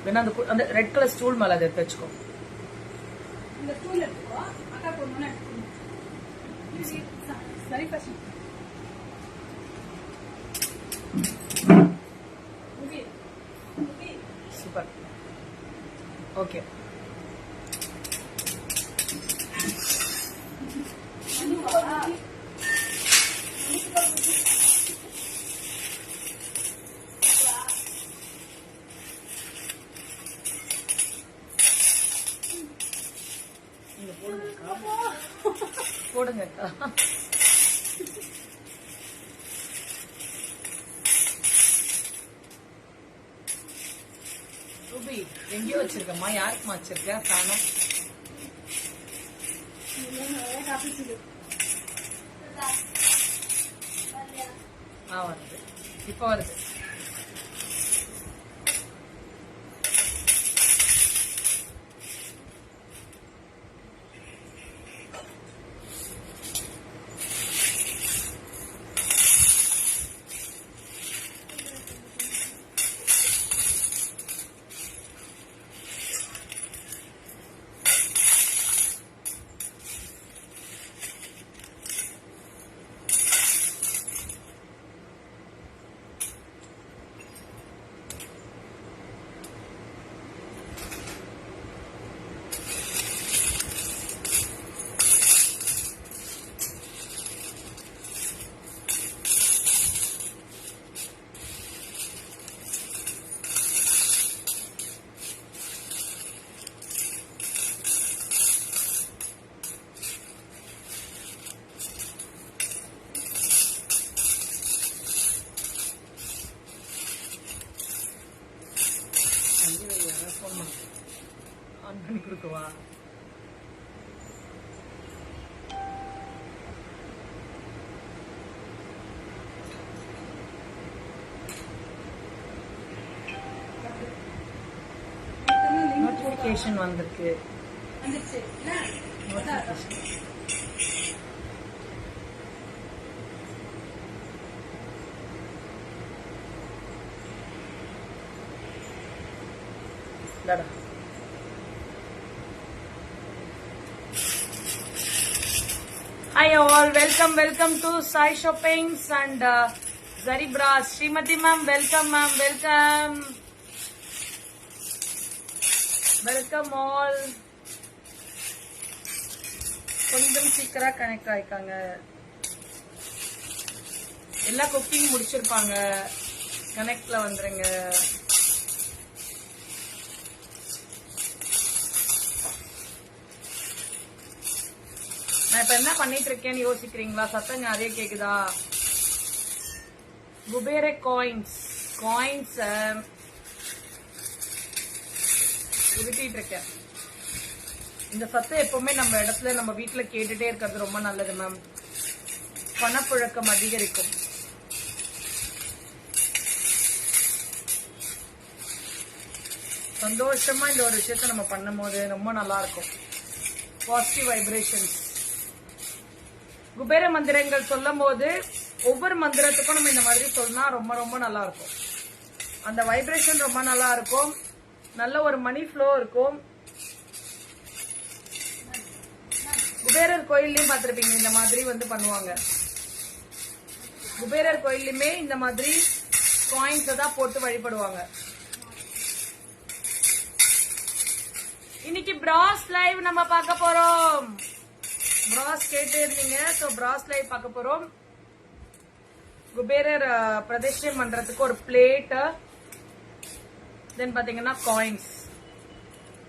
வேணா அந்த red colour stool மேல அதை எடுத்து வச்சுக்கோ. இந்த ஸ்டூல் எடுத்துக்கோ. அக்கா கொண்டு சரி பசி. சூப்பர். ஓகே. போடுங்க. ரூபி எங்கேயோ வச்சிருக்கம்மா, யாருக்குமா வச்சிருக்க? காணோம். வருது, இப்ப வருது. ஆன் பண்ணி கொடுக்கவா? நோட்டிபிகேஷன் வந்திருக்கு. Hi all, welcome to Sai Shoppings and Zari Bras. Srimati ma'am, welcome ma'am, welcome all. கொஞ்சம் சீக்கிரமா கனெக்ட் ஆயிக்காங்க. எல்லா குக்கிங் முடிச்சிருப்பாங்க. கனெக்ட்ல வந்துருங்க. நான் இப்ப என்ன பண்ணிட்டு இருக்கேன்னு யோசிக்கிறீங்களா? சத்தம் நிறைய கேக்குதா? குபேர காயின்ஸ் உருட்டிட்டு இருக்கேன். இந்த சத்தம் எப்பவுமே நம்ம இடத்துல நம்ம வீட்டுல கேட்டுட்டே இருக்கிறது ரொம்ப நல்லது மேம். பணப்புழக்கம் அதிகரிக்கும். சந்தோஷமா இந்த ஒரு விஷயத்த நம்ம பண்ணும் போது ரொம்ப நல்லா இருக்கும். Positive vibrations. குபேர மந்திரங்கள் சொல்லும் போது ஒவ்வொரு மந்திரத்துக்கும் நம்ம இந்த மாதிரி சொன்னா ரொம்ப ரொம்ப நல்லா இருக்கும். அந்த வைப்ரேஷன் ரொம்ப நல்லா இருக்கும். நல்ல ஒரு மணி ஃப்ளோ இருக்கும். குபேரர் கோயிலையும் பார்த்திருப்பீங்க, இந்த மாதிரி வந்து பண்ணுவாங்க. குபேரர் கோயிலுமே இந்த மாதிரி காயின்ஸ் தான் போட்டு வழிபடுவாங்க. இன்னைக்கு பிராஸ் லைவ் நம்ம பார்க்க போறோம். பிராஸ் கேட்டு இருந்தீங்க, சோ பிராஸ் லைவ் பார்க்க போறோம். குபேரர் பிரதிஷ்டை பண்றதுக்கு ஒரு பிளேட், தென் பாத்தீங்கன்னா காயின்ஸ்,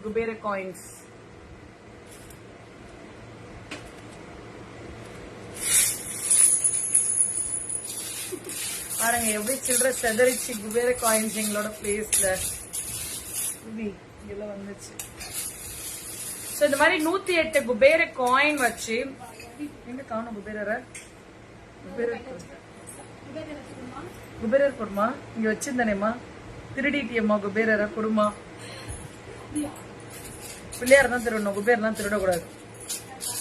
குபேர காயின்ஸ். பாருங்க எப்படி சில்லற செதறிச்சு குபேர காயின்ஸ் எங்களோட பிளேஸ்ல. இதெல்லாம் வந்துச்சு. சோ இந்த மாதிரி 108 குபேர காயின் வச்சு எங்க காணும் குபேரரை? குபேரர் கொடுமா, இங்க வச்சிருந்தேனேமா, திருடிட்டியம்மா குபேரரை கொடுமா. பிள்ளையார தான் திருடணும், குபேர் தான் திருடக்கூடாது.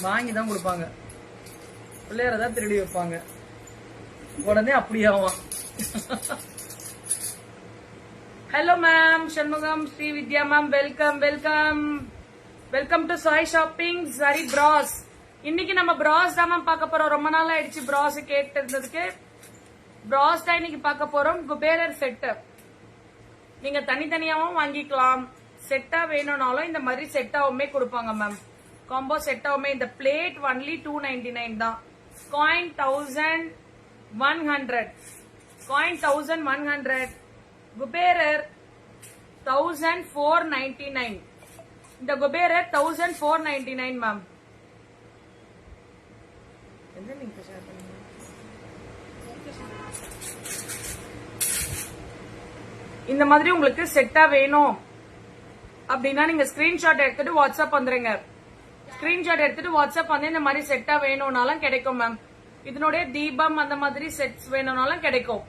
வாங்கிதான் கொடுப்பாங்க. பிள்ளையார தான் திருடி வைப்பாங்க. உடனே அப்படியாவான். Hello ma'am, Shanmugam, Sri Vidya ma'am, welcome welcome welcome to Sai shopping சரி பிராஸ். இன்னைக்கு நம்ம பிராஸ் தான் மேம் பார்க்க போறோம். ரொம்ப நாள் ஆயிடுச்சு பிராஸ் கேட்டு இருந்ததுக்கு. பிராஸ் தான் இன்னைக்கு பார்க்க போறோம். குபேரர் செட்டு நீங்க தனித்தனியாவும் வாங்கிக்கலாம், செட்டா வேணும்னாலும் இந்த மாதிரி செட்டாவுமே கொடுப்பாங்க மேம். காம்போ செட்டாவுமே இந்த பிளேட் ஒன்லி 299 தான். Coin 1100, coin 1100. குபேரர் 1499. இந்த குபேரர் 1499 மேம். இந்த மாதிரி உங்களுக்கு செட்டா வேணும் அப்படின்னா நீங்க ஸ்கிரீன்ஷாட் எடுத்துட்டு வாட்ஸ்அப் வந்துருங்க. ஸ்கிரீன்ஷாட் எடுத்துட்டு வாட்ஸ்அப் வந்து இந்த மாதிரி செட்டா வேணும்னாலும் கிடைக்கும் மேம். இதனுடைய தீபம் அந்த மாதிரி செட்ஸ் வேணும்னாலும் கிடைக்கும்.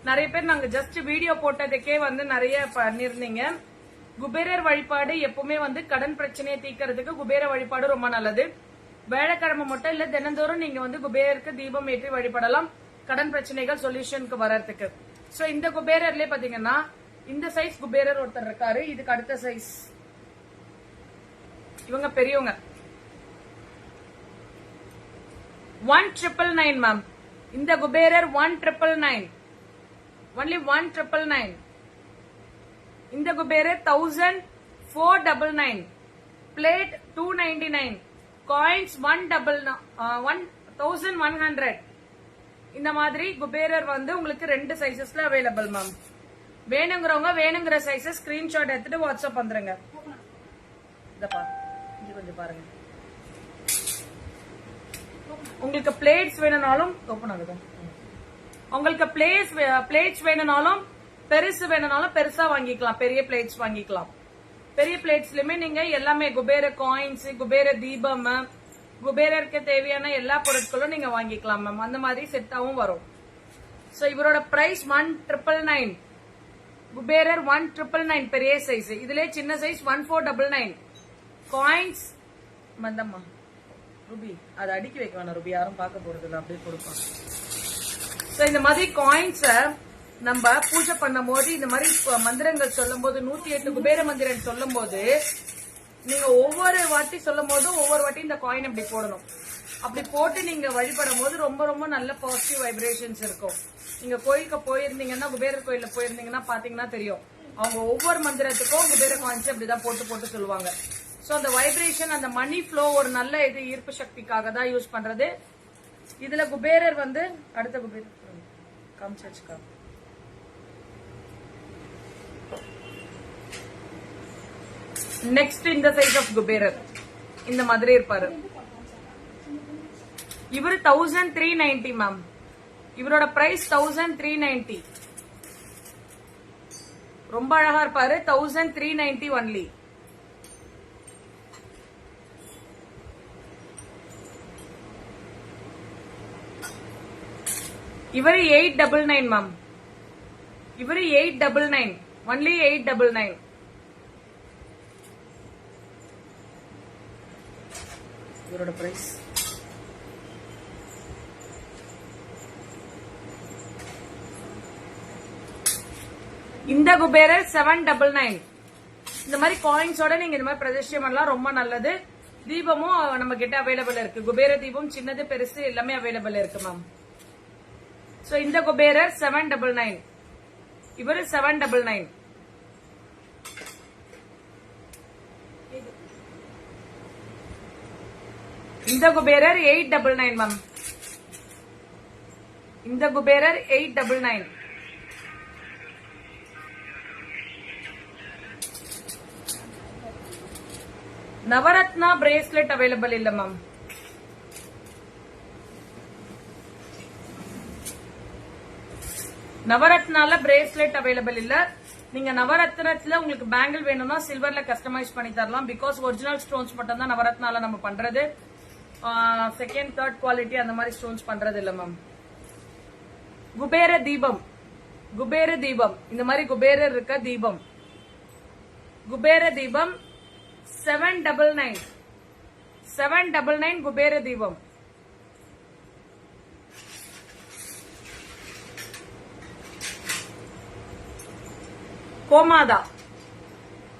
நிறைய பேர் நாங்க ஜஸ்ட் வீடியோ போட்டதுக்கே வந்து நிறைய பண்ணிருந்தீங்க. குபேரர் வழிபாடு எப்பவுமே வந்து கடன் பிரச்சனையை தீர்க்கறதுக்கு குபேர வழிபாடு ரொம்ப நல்லது. வேலைக்கிழமை மட்டும் இல்ல, தினந்தோறும் நீங்க வந்து குபேரருக்கு தீபம் ஏற்றி வழிபடலாம் கடன் பிரச்சனைகள் சொல்யூஷனுக்கு வர்றதுக்கு. சோ இந்த குபேரர்லயே பாத்தீங்கன்னா இந்த சைஸ் குபேரர் ஒருத்தர் இருக்காரு. இதுக்கு அடுத்த சைஸ் இவங்க பெரியவங்க 1999 மேம். இந்த குபேரர் 1999, ஒன்லி 1999. இந்த குபேரர் 1499, பிளேட் 299, காயின்ஸ் 1100. இந்த மாதிரி குபேரர் வந்து உங்களுக்கு 2 சைசஸ்ல அவைலபிள் மேம். வேணுங்கிறவங்க வேணுங்கிற சைஸஸ் ஸ்கிரீன்ஷாட் எடுத்துட்டு வாட்ஸ்அப் வந்துருங்க. கொஞ்சம் பாருங்க. உங்களுக்கு பிளேட்ஸ் வேணும்னாலும் ஓபன் ஆகுது. உங்களுக்கு பிளேட்ஸ் வேணும்னாலும் பெருசு வேணும்னாலும் பெருசா வாங்கிக்கலாம், பெரிய பிளேட்ஸ் வாங்கிக்கலாம். பெரிய பிளேட்ஸ்லயுமே நீங்க எல்லாமே குபேர காயின்ஸ், குபேர தீபம், குபேரருக்கு தேவையான எல்லா பொருட்களும் நீங்க வாங்கிக்கலாம் மேம். அந்த மாதிரி செட்டாவும் வரும். சோ இவரோட பிரைஸ் 1999. குபேரர் 1999 பெரிய சைஸ். இதுல சின்ன சைஸ் 1499. காயின்ஸ் மந்தம்மா ரூபி அதை அடுக்கி வைக்க வேணாம் ரூபி, யாரும் பார்க்க போறது இல்லை, அப்படியே கொடுப்பாங்க. சோ இந்த மாதிரி காயின்ஸ நம்ம பூஜை பண்ணும் போது இந்த மாதிரி மந்திரங்கள் சொல்லும் போது 108 குபேர மந்திரம் சொல்லும் போது நீங்க ஒவ்வொரு வாட்டி சொல்லும் போதும் ஒவ்வொரு வாட்டி இந்த காயின் அப்படி போடணும். அப்படி போட்டு நீங்க வழிபடும் போது ரொம்ப ரொம்ப நல்ல பாசிட்டிவ் வைப்ரேஷன்ஸ் இருக்கும். நீங்க கோயிலுக்கு போயிருந்தீங்கன்னா, குபேரர் கோயில போயிருந்தீங்கன்னா பாத்தீங்கன்னா தெரியும், அவங்க ஒவ்வொரு மந்திரத்துக்கும் குபேர காயின்ஸ் அப்படிதான் போட்டு போட்டு சொல்லுவாங்க. சோ அந்த வைப்ரேஷன், அந்த மணி ஃப்ளோ ஒரு நல்ல இது ஈர்ப்பு சக்திக்காக தான் யூஸ் பண்றது. இதுல குபேரர் வந்து அடுத்த குபேரர் காமிச்சாச்சுக்கா. நெக்ஸ்ட் இந்த சைஸ் ஆஃப் குபேரர் இந்த மாதிரி இருப்பாரு. இவரு 1390 மேம். இவரோட பிரைஸ் 1390. ரொம்ப அழகா இருப்பாரு. 1390 ஒன்லி. இவரு 899 மேம். இவரு 899, ஒன்லி 899. இவரோட பிரைஸ் இந்த குபேரர் 799. இந்த மாதிரி காயின்ஸோட நீங்க இந்த மாதிரி பிரதிஷ்டம் பண்ணலாம், ரொம்ப நல்லது. தீபமும் நம்ம கிட்ட அவைலபிள் இருக்கு. குபேர தீபம் சின்னது பெருசு எல்லாமே அவைலபிள் இருக்கு மேம். சோ இந்த குபேரர் 799. இவரு 799. இந்த குபேரர் 899 மேம். இந்த குபேரர் 899. நவரத்னா பிரேஸ்லெட் அவைலபிள் இல்ல மேம். நவரத்னால பிரேஸ்லெட் அவைலபிள் இல்ல. நீங்க நவரத்னத்துல உங்களுக்கு பேங்கிள் வேணும்னா சில்வர்ல கஸ்டமைஸ் பண்ணி தரலாம். பிகாஸ் ஒரிஜினல் ஸ்டோன்ஸ் மட்டும் தான் நவரத்னால நம்ம பண்றது. செகண்ட் தேர்ட் குவாலிட்டி அந்த மாதிரி ஸ்டோன்ஸ் பண்றது இல்ல மேம். குபேர தீபம், குபேர தீபம் இந்த மாதிரி குபேரர் இருக்க தீபம், குபேர தீபம் 799. 799 குபேர தீபம். கோமாதா.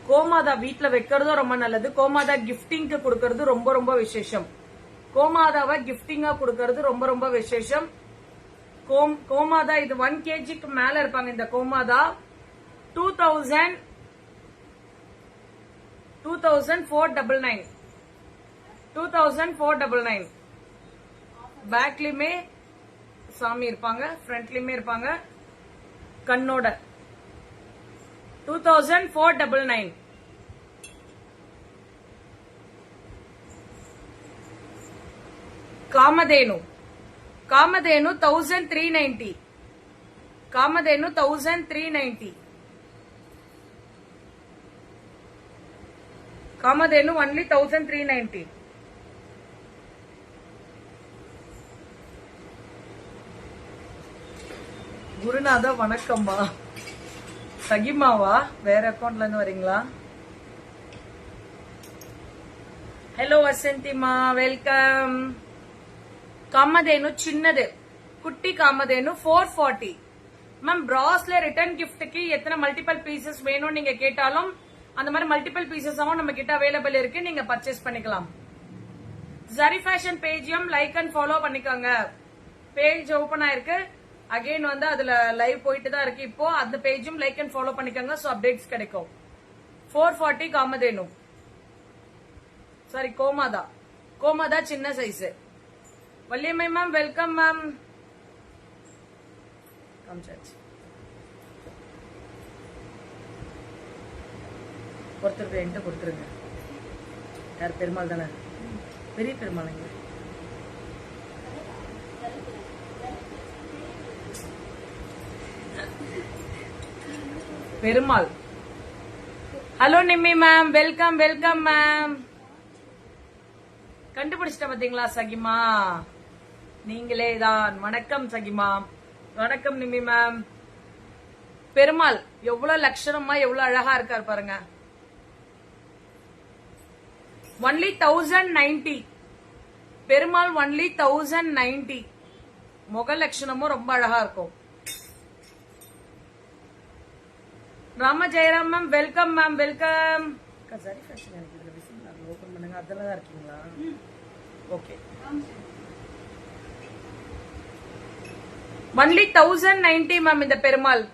கோமாதா வீட்ல வைக்கிறதும் ரொம்ப நல்லது. கோமாதா கிஃப்டிங்க்கு கொடுக்கறது ரொம்ப ரொம்ப விசேஷம். கோமாதாவை கிஃப்டிங்கா கொடுக்கறது ரொம்ப ரொம்ப விசேஷம். கோமாதா இது 1 kgக்கு மேல இருப்பாங்க. இந்த கோமாதா 2499 2499. பேக்லயுமே சாமி இருப்பாங்க, ஃப்ரண்ட்லயுமே இருப்பாங்க கண்ணோட. 2499. காமதேனு. காமதேனு 1390. காமதேனு 1390. காமதேனு only 1390. குருநாதா வணக்கம்மா. சகிமாவா? வேற அக்கௌண்ட்ல இருந்து வரீங்களா? Hello வசந்திமா, welcome. காமதேனு சின்னது, குட்டி காமதேனு 440. மேம் பிராஸ்ல ரிட்டர்ன் கிஃப்ட்க்கு எத்தனை மல்டிபிள் பீசஸ் வேணும் நீங்க கேட்டாலும் அந்த மாதிரி மல்டிபிள் பீசஸாவும் நம்ம கிட்ட அவைலபிள் இருக்கு. நீங்க பர்ச்சேஸ் பண்ணிக்கலாம். ஜரி ஃபேஷன் பேஜையும் லைக் அண்ட் ஃபாலோ பண்ணிக்கோங்க. பேஜ் ஓபன் ஆயிருக்கு. அகைன் வந்து அதுல லைவ் போயிட்டு தான் இருக்கு இப்போ. அந்த பேஜும் லைக் அண்ட் ஃபாலோ பண்ணிக்கோங்க. சோ அப்டேட்ஸ் கிடைக்கும். 440 காமதேனு. சாரி கோமாதா. கோமாதா சின்ன size. Valliammai ma'am welcome ma'am. காமிச்சாச்சு. ஒருத்தருக்கு என்கிட்ட கொடுத்துருங்க. யார்? பெருமாள் தானே? பெரிய பெருமாளுங்க. Perumal. Hello Nimmi ma'am, welcome welcome ma'am. கண்டுபிடிச்சிட்ட பாத்தீங்களா சகிமா? நீங்களே தான். வணக்கம் சகிமா. வணக்கம் நிம்மி மேம். பெருமாள் எவ்வளவு லட்சணமா எவ்வளவு அழகா இருக்காரு பாருங்க. only 1090. பெருமாள் only 1090. முக லட்சணமும் ரொம்ப அழகா இருக்கும். Rama Jayaram ma'am welcome ma'am welcome. சரி ஃபேஷன் எனக்கு இதுல விசிபிள் ஓபன் பண்ணுங்க. அதெல்லாம் தான் இருக்கீங்களா? ஓகே. only 1090 மேம் இந்த பெருமாள்.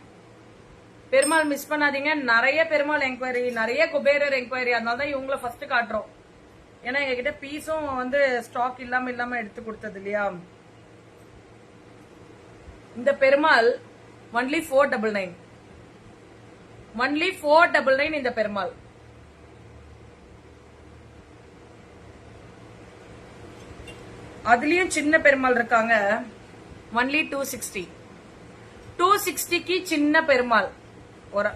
பெருமாள் மிஸ் பண்ணாதீங்க. நிறைய பெருமாள் என்கொயரி, நிறைய குபேரர் என்கொயரி. அதனால தான் இவங்கள ஃபர்ஸ்ட் காட்டுறோம். ஏன்னா எங்ககிட்ட பீஸும் வந்து ஸ்டாக் இல்லாம எடுத்து கொடுத்தது இல்லையா. இந்த பெருமாள் only 499. only 499 இந்த பெருமாள். அதுலயும் சின்ன பெருமாள் இருக்காங்க. only 260. 260க்கு சின்ன பெருமாள். ஒரு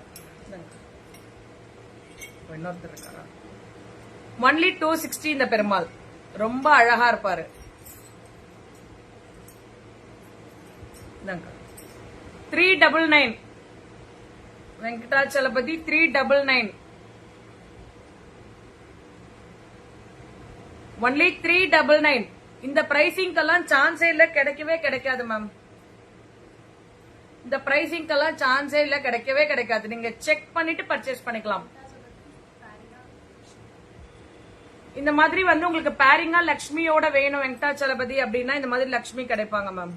இன்னொருத்தர் இருக்காரா? only 260 இந்த பெருமாள். ரொம்ப அழகா இருப்பாரு. 399. வெங்கடாச்சலபதி 399. only 399. இந்த பிரைசிங்கெல்லாம் சான்ஸே இல்ல, கிடைக்கவே கிடைக்காது மேம். இந்த பிரைசிங்கெல்லாம் சான்ஸே இல்ல, கிடைக்கவே கிடைக்காது. நீங்க செக் பண்ணிட்டு பர்ச்சேஸ் பண்ணிக்கலாம். இந்த மாதிரி வந்து உங்களுக்கு பேரிங்கா லக்ஷ்மியோட வேணும் வெங்கடாச்சலபதி அப்படின்னா இந்த மாதிரி லக்ஷ்மி கிடைப்பாங்க மேம்.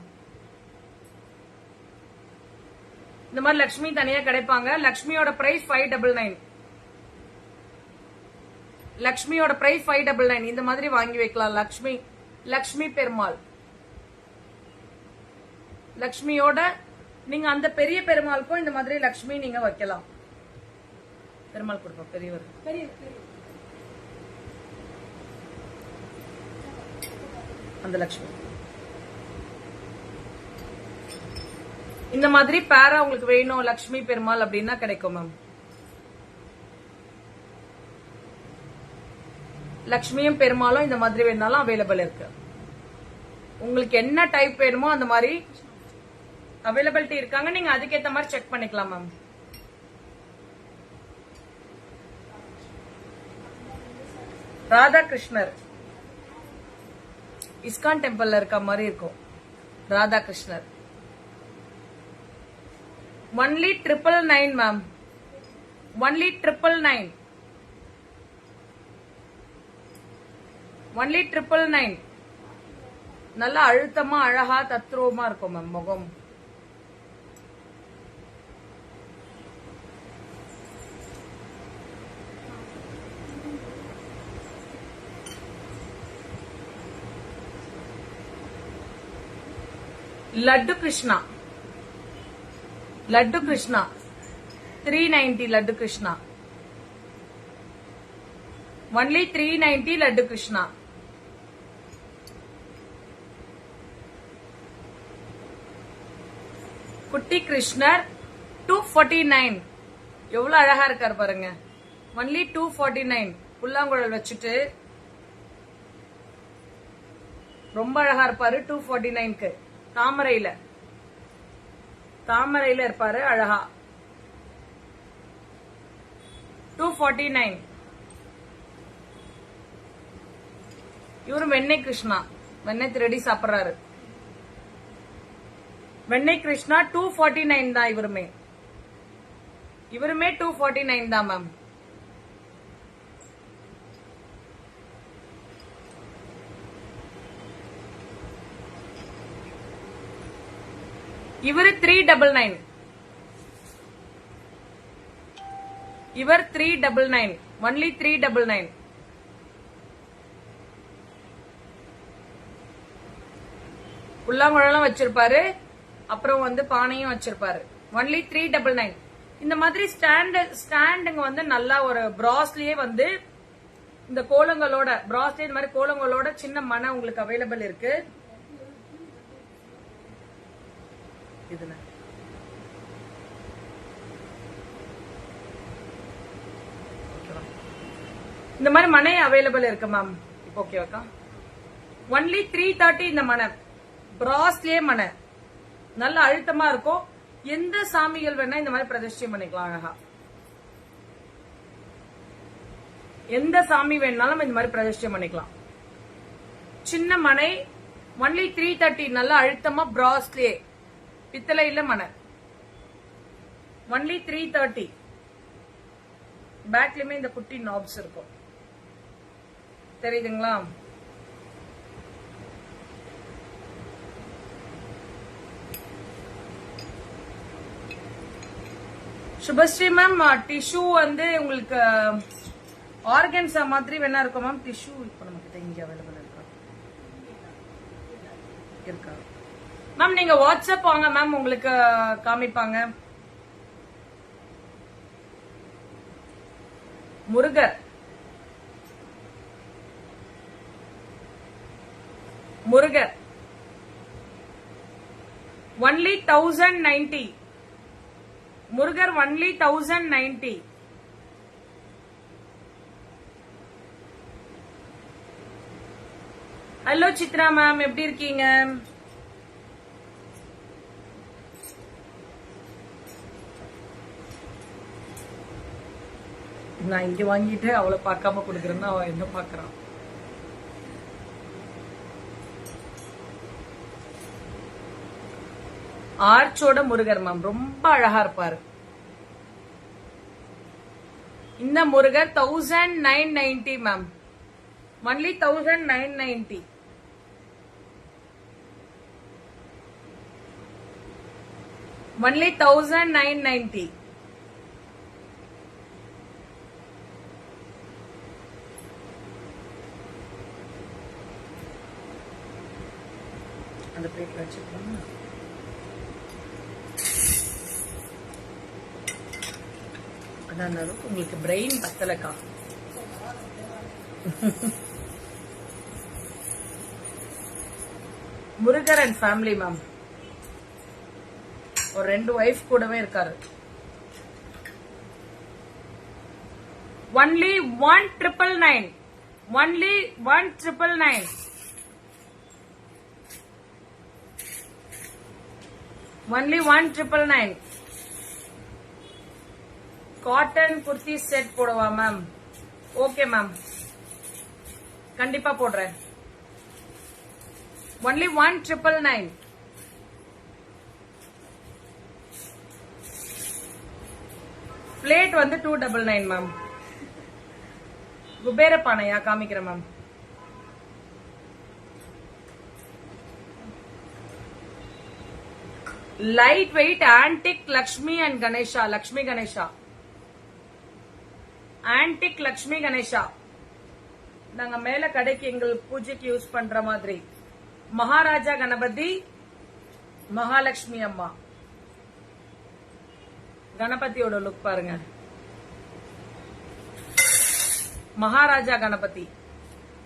இந்த மாதிரி லக்ஷ்மி தனியா கிடைப்பாங்க. லக்ஷ்மியோட பிரைஸ் 599. லக்ஷ்மியோட பிரைஸ் 599. இந்த மாதிரி வாங்கி வைக்கலாம். லக்ஷ்மி பெருமாள். லக்ஷ்மியோட நீங்க அந்த பெரிய பெருமாளுக்கும் இந்த மாதிரி லக்ஷ்மி நீங்க வைக்கலாம். பெருமாள் கொடுப்போம் பெரியவர். அந்த லக்ஷ்மி இந்த மாதிரி பேரா உங்களுக்கு வேணும் லக்ஷ்மி பெருமாள் அப்படின்னா கிடைக்கும் மேம். லக்ஷ்மியும் பெருமாளும் இந்த மாதிரி வேணாலும் அவைலபிள் இருக்கு. உங்களுக்கு என்ன டைப் வேணுமோ அந்த மாதிரி அவைலபிலிட்டி இருக்காங்க. நீங்க அதுக்கேற்ற மாதிரி செக் பண்ணிக்கலாம் மேம். ராதாகிருஷ்ணர் இஸ்கான் டெம்பிள்ல இருக்க மாதிரி இருக்கும். ராதாகிருஷ்ணர் only 999 மேம். ஒன்லி 999. ஒன்லி 999. நல்லா அழுத்தமா அழகா தத்ரூபமா இருக்கும் மேம் முகம். லட்டு கிருஷ்ணா, லட்டு கிருஷ்ணா 390. லட்டு கிருஷ்ணா ஒன்லி 390. லட்டு கிருஷ்ணா. குட்டி கிருஷ்ணர் 249. எவ்வளவு அழகா இருக்காரு பாருங்க. ஒன்லி 249. புல்லாங்குழல் வச்சுட்டு ரொம்ப அழகா இருப்பாரு. 249க்கு தாமரையில இருப்பாரு அழகா. 249. இவரு வெண்ணெய் கிருஷ்ணா, வெண்ணெய் திருடி சாப்பிடுறாரு. வெண்ணெய் கிருஷ்ணா 249 தான். இவருமே 249 தான் மேம். இவரு 399. இவர் 399. ஒன்லி 399. புல்லாங்குழலும் வச்சிருப்பாரு, அப்புறம் வந்து பானையும் வச்சிருப்பாரு. ஒன்லி 399. இந்த மாதிரி ஸ்டாண்டுங்க வந்து நல்லா ஒரு பிராஸ்லயே வந்து இந்த கோலங்களோட, பிராஸ்லயே இந்த மாதிரி கோலங்களோட சின்ன மனை உங்களுக்கு அவைலபிள் இருக்கு. இதுல இந்த மாதிரி மனை அவைலபிள் இருக்கு மேம். இப்போ ஓகேவாக்கா? ஒன்லி 330. இந்த மனை பிராஸ்லயே மனை நல்ல அழுத்தமா இருக்கும். எந்த சாமிகள் வேணா இந்த மாதிரி பிரதிஷ்டை பண்ணிக்கலாம் அழகா. எந்த சாமி வேணாலும் இந்த மாதிரி பிரதிஷ்டை பண்ணிக்கலாம். சின்ன மனை ஒன்லி 330. நல்ல அழுத்தமா பிராஸ்லயே பித்தளையில மனை. ஒன்லி 330. பேக்லயுமே இந்த குட்டி நாப்ஸ் இருக்கும், தெரியுதுங்களா? சுபஸ்ரீ மேம், டிஷ்யூ வந்து உங்களுக்கு ஆர்கன்ஸா மாதிரி வேணா இருக்கும் மேம். டிஷ்யூ இப்ப நம்ம கிட்ட இங்க அவைலபிள் இருக்கா மேம்? நீங்க வாட்ஸ்அப் வாங்க மேம், உங்களுக்கு காமிப்பாங்க. Murugar only 1090. Murugar only 1090. Hello Chitra ma'am, எப்படி இருக்கீங்க? நான் இங்க வாங்கிட்டு அவளை பார்க்காம கொடுக்கறேன்னா அவ என்ன பாக்குறான்? ஆர்ச்சோட முருகர் மேம் ரொம்ப அழகா இருப்பாரு. இந்த முருகர் 1990 மேம். ஒன்லி 1990. ஒன்லி 1990. அந்த பிளேட்ல வச்சுக்கோங்க. அதான் உங்களுக்கு பிரெயின் பத்தலக்கா. Murugar and family ma'am. ஒரு 2 வைஃப் கூடவே இருக்காரு. Only 1999. Only 1999. Only 1999. Cotton kurti set போடவா மேம்? ஓகே மேம், கண்டிப்பா போடுறேன். ஒன்லி 1999. பிளேட் வந்து 299 மேம். குபேர பானையா காமிக்கிறேன் ma'am. Light weight antique Lakshmi and Ganesha. Lakshmi Ganesha, antique Lakshmi Ganesha. நாங்க மேல கடைக்கு எங்கள் பூஜைக்கு யூஸ் பண்ற மாதிரி. மகாராஜா கணபதி, மகாலட்சுமி அம்மா. கணபதியோட லுக் பாருங்க. மகாராஜா கணபதி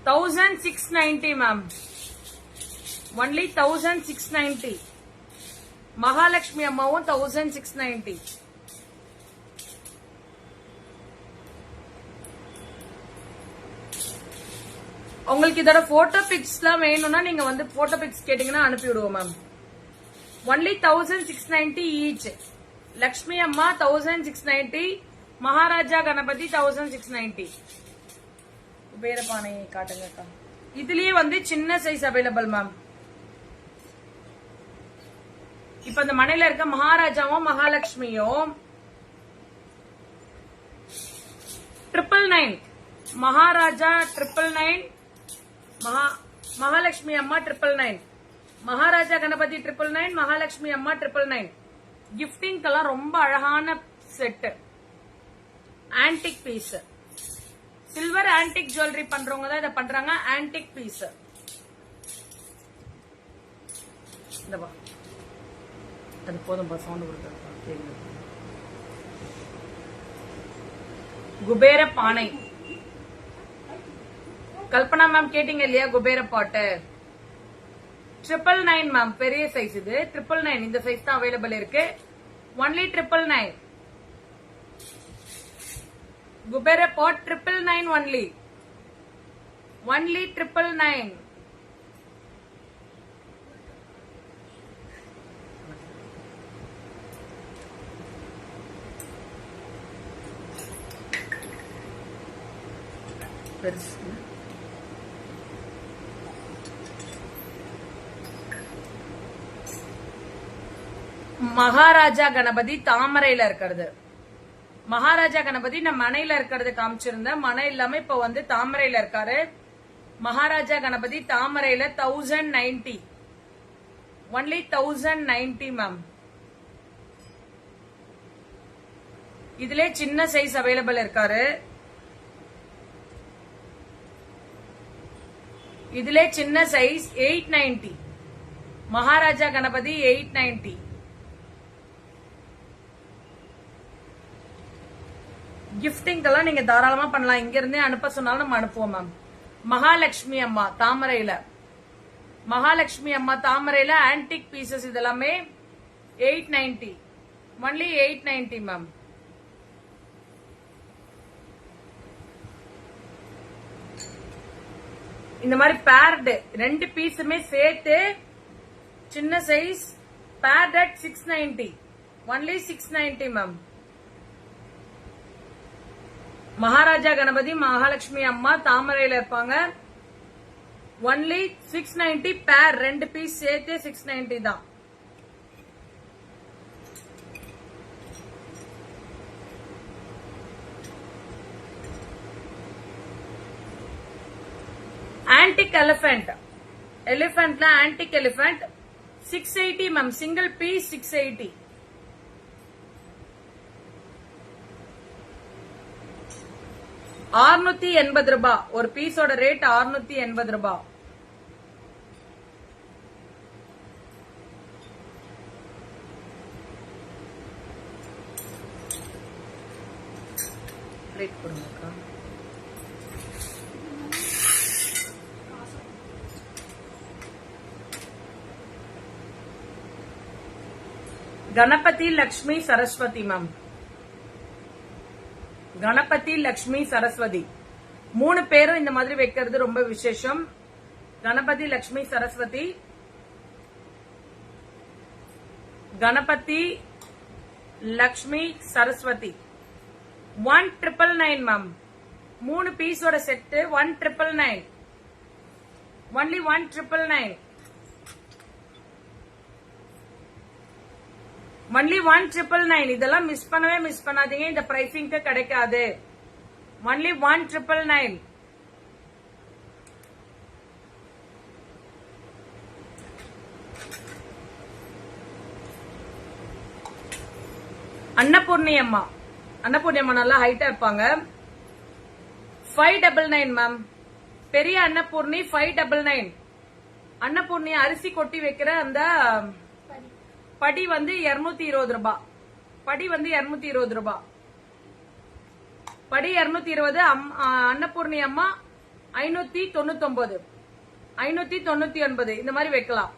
1690 மேம். ஒன்லி 1690. மகாலட்சுமி அம்மாவும் 1690. உங்களுக்கு இதோட போட்டோ பிக்ஸ் எல்லாம் வேணும்னா நீங்க வந்து போட்டோ பிக்ஸ் கேட்டீங்கன்னா அனுப்பி விடுவோம் மேம். Only 1690 each. லக்ஷ்மி அம்மா 1690, மகாராஜா கணபதி 1690. குபேரபானை காட்டுங்கக்கா. இதுலயே வந்து சின்ன சைஸ் அவைலபிள் மேம். இப்ப இந்த மனையில இருக்க மகாராஜாவும் மகாலட்சுமியும் 999. மகாராஜா 999, மகாலட்சுமி அம்மா 999, மகாராஜா கணபதி 999, மகாலட்சுமி அம்மா 999. கிஃப்டிங்கெல்லாம் ரொம்ப அழகான set. Antique piece. Silver antique jewellery பண்றவங்க தான் இதை பண்றாங்க. Antique piece. அது போதும் சவுண்ட் கொடுத்து. குபேர பானை. கல்பனா மேம் கேட்டீங்க இல்லையா குபேர பாட்டு. 999 மேம். பெரிய சைஸ் இது 999. இந்த சைஸ் தான் அவைலபிள் இருக்கு. ஒன்லி 999. குபேர பாட் 999 ஒன்லி. ஒன்லி 999. மகாராஜா கணபதி தாமரையில இருக்கிறது. மகாராஜா கணபதி நான் மனையில இருக்கிறது காமிச்சிருந்தேன். மனை இல்லாம இப்ப வந்து தாமரையில இருக்காரு. மகாராஜா கணபதி தாமரையில 1090. Only 1090 ma'am. இதுல சின்ன சைஸ் அவைலபிள் இருக்காரு. இதுல சின்ன சைஸ் 890. மகாராஜா கணபதி 890. கிஃப்டிங்கெல்லாம் நீங்க தாராளமா பண்ணலாம். இங்க இருந்தே அனுப்ப சொன்னாலும் நம்ம அனுப்புவோம் மேம். மகாலட்சுமி அம்மா தாமரையில. மகாலட்சுமி அம்மா தாமரையில ஆன்டிக் பீசஸ் இதெல்லாமே 890. Only 890 ma'am. இந்த மாதிரி பேர்டு 2 பீஸுமே சேர்த்து சின்ன size bird at 690. Only 690 ma'am. Maharaja Ganapati Mahalakshmi அம்மா தாமரையில இருப்பாங்க. ஒன்லி 690 பேர். 2 பீஸ் சேர்த்து 690 தான். Antique elephant. எலிபென்ட்ல antique elephant 680 ma'am. Single piece 680. ₹680. ஒரு பீஸோட ரேட் ₹680. ரேட் கொடுங்கக்கா. கணபதி லக்ஷ்மி சரஸ்வதி மேம். கணபதி லக்ஷ்மி சரஸ்வதி 3 பேரும் இந்த மாதிரி வைக்கிறது ரொம்ப விசேஷம். கணபதி லக்ஷ்மி சரஸ்வதி. கணபதி லக்ஷ்மி சரஸ்வதி 1999 மேம். 3 பீஸோட செட்டு 1999. ஒன்லி 1999. ஒன்லி 1999. இதெல்லாம் மிஸ் பண்ணாதீங்க. இந்த பிரைசிங்க்கு கிடைக்காது. ஒன்லி 1999. அன்னபூர்ணி அம்மா நல்லா ஹைட்டா இருப்பாங்க. 599 மேம். பெரிய அன்னபூர்ணி 599. அன்னபூர்ணி அரிசி கொட்டி வைக்கிற அந்த படி வந்து 220 ரூபாய். படி வந்து 220 ரூபாய். படி 220. அன்னபூர்ணி அம்மா 599. 599 இந்த மாதிரி வைக்கலாம்.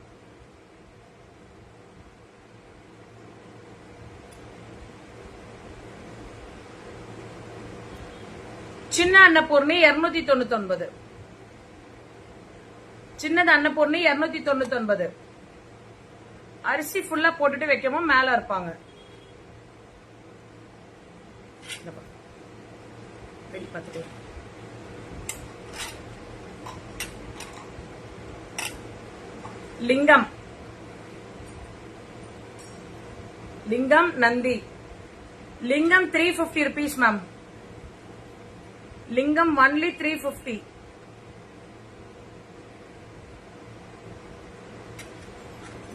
சின்ன அன்னபூர்ணி 299. சின்னது அன்னபூர்ணி 299. அரிசி ஃபுல்லா போட்டுட்டு வைக்கவும் மேல இருப்பாங்க. லிங்கம் நந்தி. லிங்கம் 350 rupees மேம். லிங்கம் ஒன்லி 350.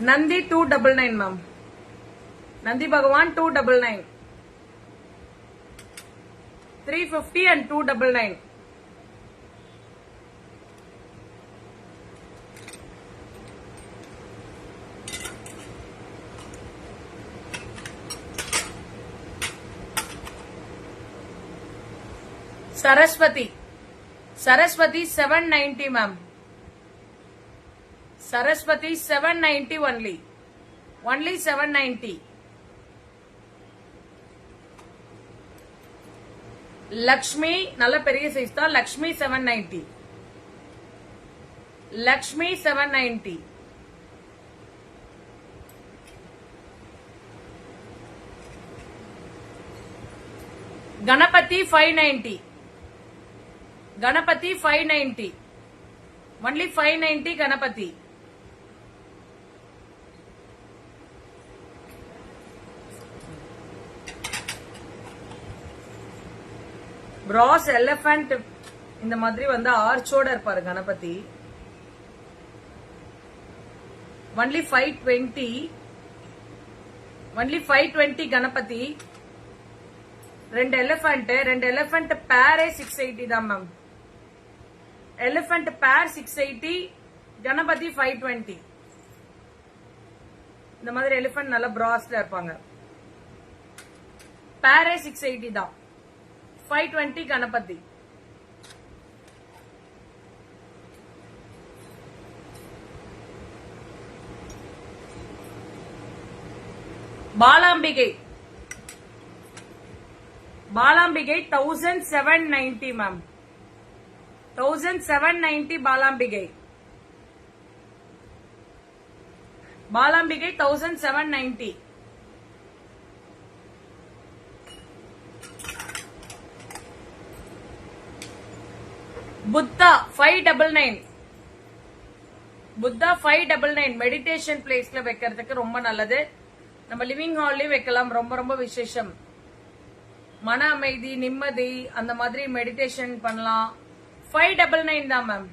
நந்தி 299 மேம். நந்தி பகவான் 299. 350 and 299. Saraswati 790 ma'am. Saraswati 790 only. Only 790. Lakshmi நல்ல பெரிய சைஸ் தான். Lakshmi 790. Lakshmi 790. Ganapati 590. Ganapati 590. Only 590 Ganapati. Bronze elephant இந்த மாதிரி வந்து ஆர்ச்சோட இருப்பாரு கணபதி. Only 520. Only 520 கணபதி. ரெண்டு எலிபென்ட் பேரே 680 தான் மேம். எலிபென்ட் பேர் 680, கணபதி 520. இந்த மாதிரி எலிபென்ட் நல்ல பிராஸ்ல இருப்பாங்க. பேரே 680 தான். 520 கணபதி. பாலாம்பிகை 1790 மேம். 1790 பாலாம்பிகை. 1790. புத்தா 599. புத்தா 599 மெடிடேஷன் பிளேஸ்ல வைக்கிறதுக்கு ரொம்ப நல்லது. நம்ம லிவிங் ஹால்லயும் வைக்கலாம். ரொம்ப ரொம்ப விசேஷம். மன அமைதி, நிம்மதி, அந்த மாதிரி மெடிடேஷன் பண்ணலாம். 599 தான் ma'am.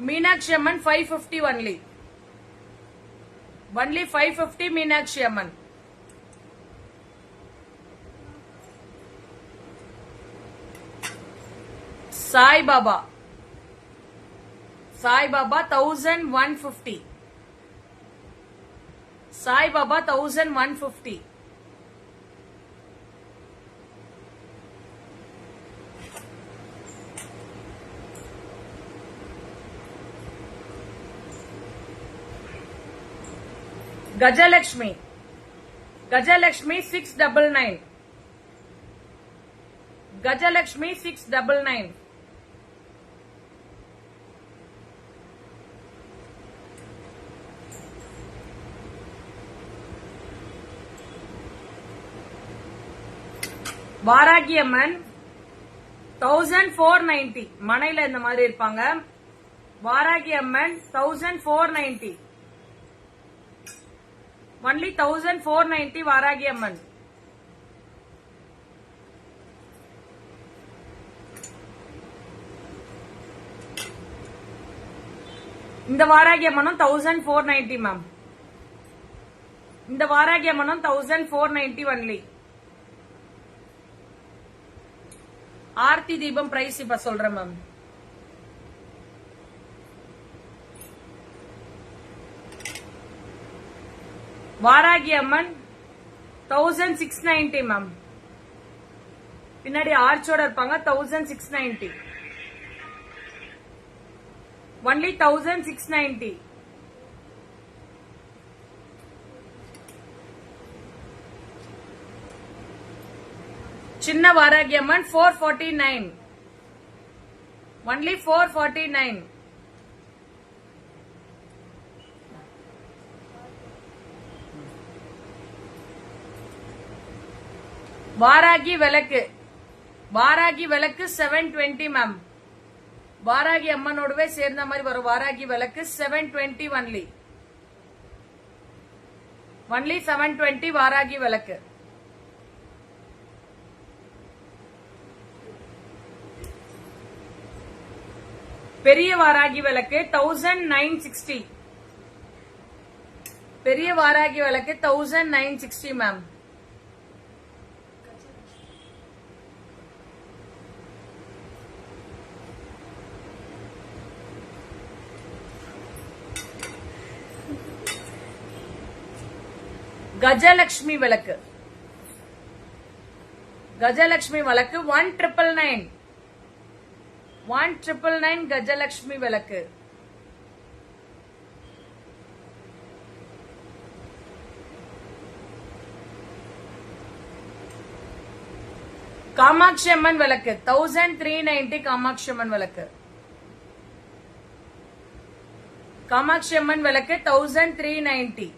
Meenakshi Amman 550 only. Only 550 Meenakshi Amman. Sai Baba 1150. Sai Baba 1150. Gajalakshmi 699. Gajalakshmi 699. Varahi Amman 1490. மனையில இந்த மாதிரி இருப்பாங்க. வாராகி அம்மன் 1490. ஒன்லி 1490 வாராகி அம்மன். இந்த வாராகி அம்மனும் 1490 மேம். இந்த வாராகி அம்மனும் 1490 ஒன்லி. ஆர்த்தி தீபம் பிரைஸ் இப்ப சொல்றேன் மேம். வாராகி அம்மன் 1690 மேம். பின்னாடி ஆர்ச்சோட இருப்பாங்க. 1690. ஒன்லி 1690. சின்ன வாராகி அம்மன் 449. ஒன்லி 449. வாராகி விளக்கு 720 மேம். வாராகி அம்மனோடவே சேர்ந்த மாதிரி வரும். வாராகி விளக்கு 720 ஒன்லி. ஒன்லி 720 வாராகி விளக்கு. பெரிய வாராகி விளக்கு 1960. பெரிய வாராகி விளக்கு 1960 மேம். கஜலட்சுமி விளக்கு 1999. 1999 கஜலட்சுமி விளக்கு. காமாட்சி அம்மன் விளக்கு 1390. காமாட்சி அம்மன் விளக்கு. காமாட்சி அம்மன் விளக்கு 1390.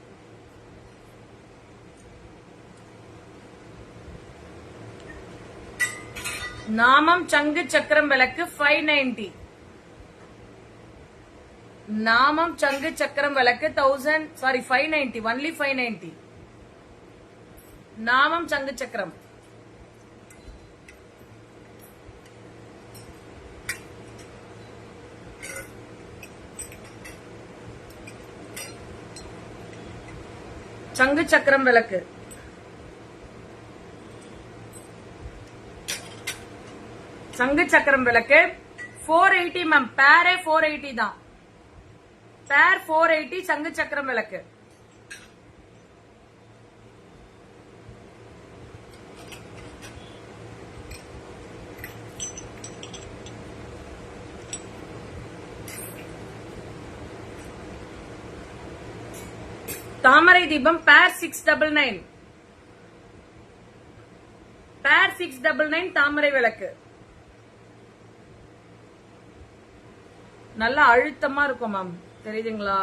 நாமம் சங்கு சக்கரம் விளக்கு 590. நாமம் சங்கு சக்கரம் விளக்கு 590. ஒன்லி 590. நாமம் சங்கு சக்கரம். சங்கு சக்கரம் விளக்கு. சங்கு சக்கரம் விளக்கு 480 மேம். பேரே 480 தான். பேர் 480 சங்கு சக்கரம் விளக்கு. தாமரை தீபம் பேர் 699. பேர் 699 தாமரை விளக்கு. நல்லா அழுத்தமா இருக்கும் மேம். தெரியுதுங்களா?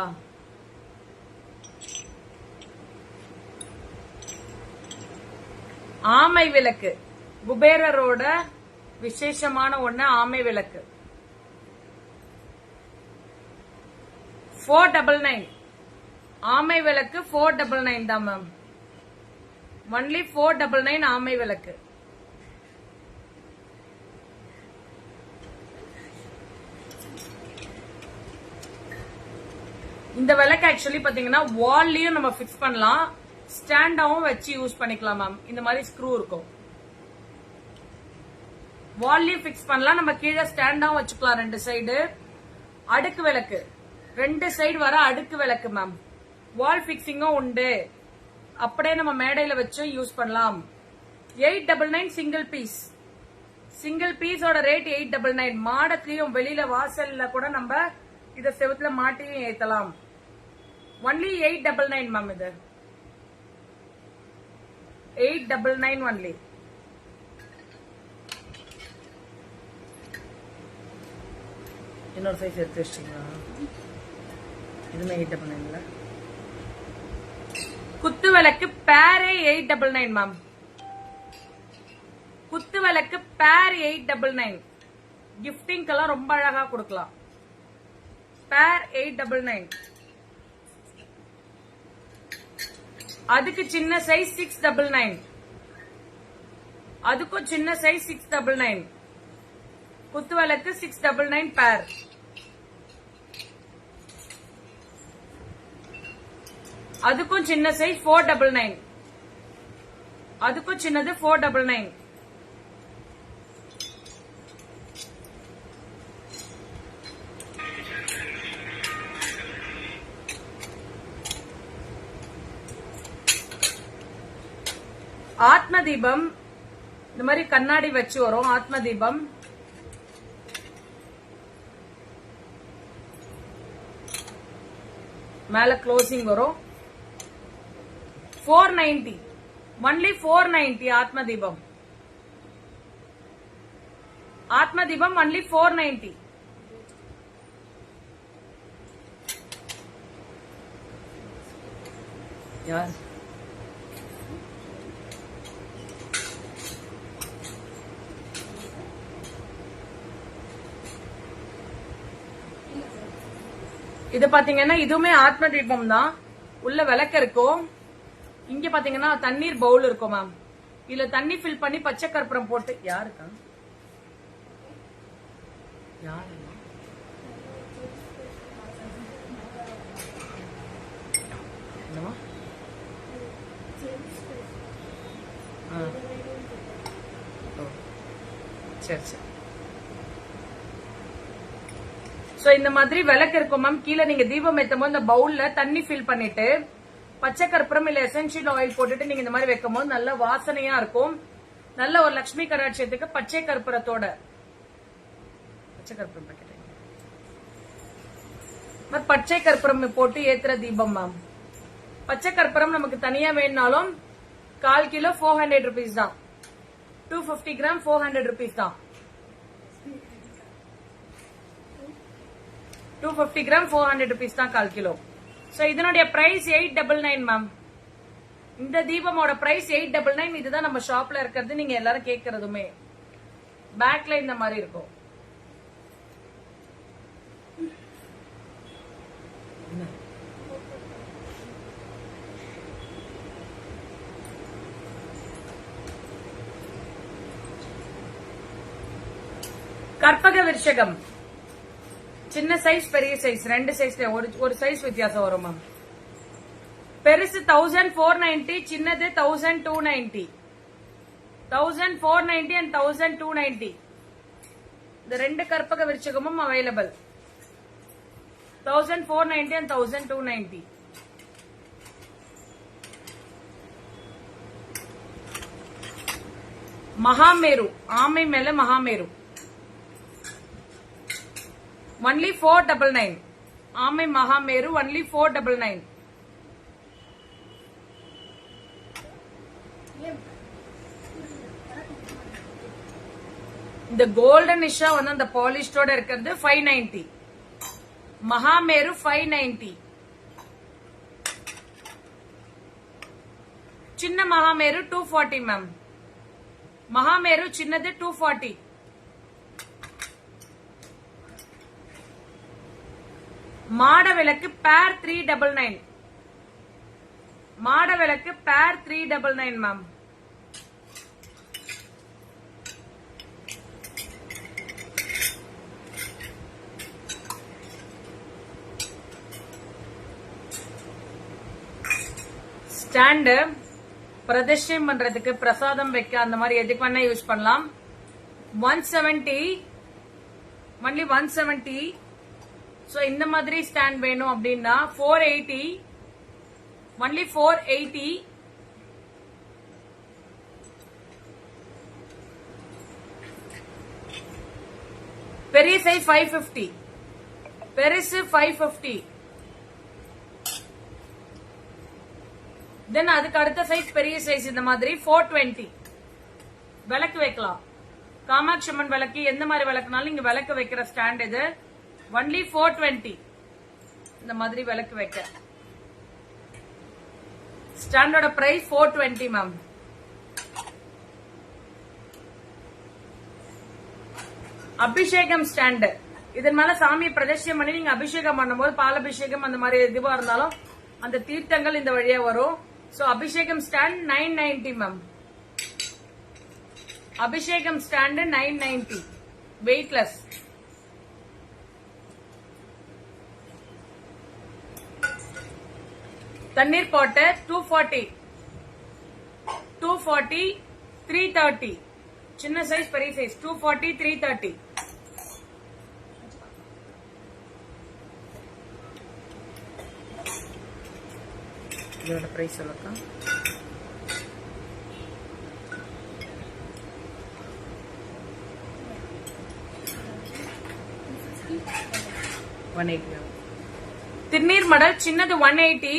ஆமை விளக்கு குபேரரோட விசேஷமான ஒண்ணு. ஆமை விளக்கு 499. ஆமை விளக்கு 499 தான் மேம். ஒன்லி 499 ஆமை விளக்கு. இந்த விளக்கு ஆக்சுவலி பாத்தீங்கன்னா வால்லயும் நம்ம பிக்ஸ் பண்ணலாம், ஸ்டாண்டாவும் வச்சு யூஸ் பண்ணிக்கலாம் மேம். இந்த மாதிரி ஸ்க்ரூ இருக்கும். வால்லயும் பிக்ஸ் பண்ணலாம், நம்ம கீழே ஸ்டாண்டாவும் வச்சுக்கலாம். 2 சைடு அடுக்கு விளக்கு, 2 சைடு வர அடுக்கு விளக்கு மேம். வால் பிக்சிங்கும் உண்டு. அப்படியே நம்ம மேடையில வச்சு யூஸ் பண்ணலாம். 899 சிங்கிள் பீஸ். சிங்கிள் பீஸோட ரேட் 899. மாடத்திலயும் வெளியில வாசல்ல கூட நம்ம இத செவத்துல மாட்டியும் ஏத்தலாம். Only 899 ma'am. இது 899 ஒன்லி. இன்னொரு சைஸ் எடுத்து வச்சிட்டீங்களா? இதுமே 899. குத்து விளக்கு பேரே 899 மேம். குத்து விளக்கு பேர் 899. கிஃப்டிங்கெல்லாம் ரொம்ப அழகா கொடுக்கலாம். பேர் 899. அதுக்கு சின்ன சைஸ் 699. அதுக்கும் சின்ன சைஸ் 699. குத்து விளக்கு 699 பேர். அதுக்கும் சின்ன சைஸ் 499. அதுக்கும் சின்னது 499. ஆத்ம தீபம் இந்த மாதிரி கண்ணாடி வச்சு வரும். ஆத்ம தீபம் மேல க்ளோசிங் வரும். 490. ஒன்லி 490. ஆத்ம தீபம். ஆத்ம தீபம் ஒன்லி 490. யார் இது பாத்தீங்கன்னா இதுவுமே ஆத்ம தீபம் தான். உள்ள விளக்கு இருக்கும். இங்க பாத்தீங்கன்னா தண்ணீர் பவுல் இருக்கும் மேம். இதுல தண்ணி ஃபில் பண்ணி பச்சை கற்பூரம் போட்டு யாருக்கா யாரு என்னமா சரி சரி. சோ இந்த மாதிரி விளக்கு இருக்கும் மேம். கீழே நீங்க தீபம் ஏத்தும் போது இந்த பவுல்ல தண்ணி ஃபில் பண்ணிட்டு பச்சை கற்பூரம் இல்ல எசென்ஷியல் ஆயில் போட்டுட்டு நீங்க இந்த மாதிரி வைக்கும் போது நல்ல வாசனையா இருக்கும். நல்ல ஒரு லட்சுமி கடாட்சியத்துக்கு பச்சை கற்பூரத்தோட பச்சை கற்பூரம் பாக்கெட் பச்சை கற்பூரம் போட்டு ஏத்துற தீபம் மேம். பச்சை கற்பூரம் நமக்கு தனியா வேணும்னாலும் 1/4 கிலோ 400 rupees தான். 250 கிராம் 400 rupees தான். 250 கிராம் 400 rupees தான் 1/4 கிலோ. சோ இதனுடைய பிரைஸ் 899 மேம். இந்த தீபமோட பிரைஸ் 899. இதுதான் நம்ம ஷாப்ல இருக்கிறது. நீங்க எல்லாரும் கேட்கறதுமே பேக்ல இந்த மாதிரி இருக்கும். கற்பக விருஷகம் சின்ன சைஸ் பெரிய சைஸ் ரெண்டு சைஸ்ல ஒரு சைஸ் வித்தியாசம் வரும் மேம். பெருசு 1490, சின்னது 1290. 1490 and 1290. இந்த ரெண்டு கற்பக விருச்சகமும் அவைலபிள். 1490 and 1290. மகாமேரு ஆமை மேல மகாமேரு only 499. ஆமை மகாமேரு only 499. இந்த கோல்டன் இஷா வந்து அந்த பாலிஷ்டோட இருக்கிறது 590. மகாமேரு 590. சின்ன மகாமேரு 240 மேம். மகாமேரு சின்னது 240. மாட விளக்கு பேர் 399. மாட விளக்கு பேர் 399 மேம். ஸ்டாண்டு பிரதிஷ்டம் பண்றதுக்கு பிரசாதம் வைக்க அந்த மாதிரி எதுக்கு வேணா யூஸ் பண்ணலாம். 170 only 170. சோ இந்த மாதிரி ஸ்டாண்ட் வேணும் அப்படின்னா 480 only 480. பெரிய சைஸ் 550. பெருசு 550. தென் அதுக்கு அடுத்த சைஸ் பெரிய சைஸ் இந்த மாதிரி 420. விளக்கு வைக்கலாம். காமாட்சி அம்மன் விளக்கு எந்த மாதிரி விளக்குனாலும் இங்க விளக்கு வைக்கிற ஸ்டாண்ட் இது. only 420. இந்த மாதிரி விளக்கு வைக்க ஸ்டாண்டோட பிரைஸ் 420 மேம். அபிஷேகம் ஸ்டாண்ட். இதன் மேல சாமியை பிரதிஷ்டம் பண்ணி நீங்க அபிஷேகம் பண்ணும்போது பாலாபிஷேகம் அந்த மாதிரி எதுவா இருந்தாலும் அந்த தீர்த்தங்கள் இந்த வழியா வரும். சோ அபிஷேகம் ஸ்டாண்ட் 990 மேம். அபிஷேகம் ஸ்டாண்ட் 990 வெயிட்லெஸ். தண்ணீர் பாட்டு 240 330. சின்ன சைஸ் பெரிய சைஸ் 240 330. இதோட பிரைஸ் சொல்லக்கா? திருநீர் மடல் சின்னது 180.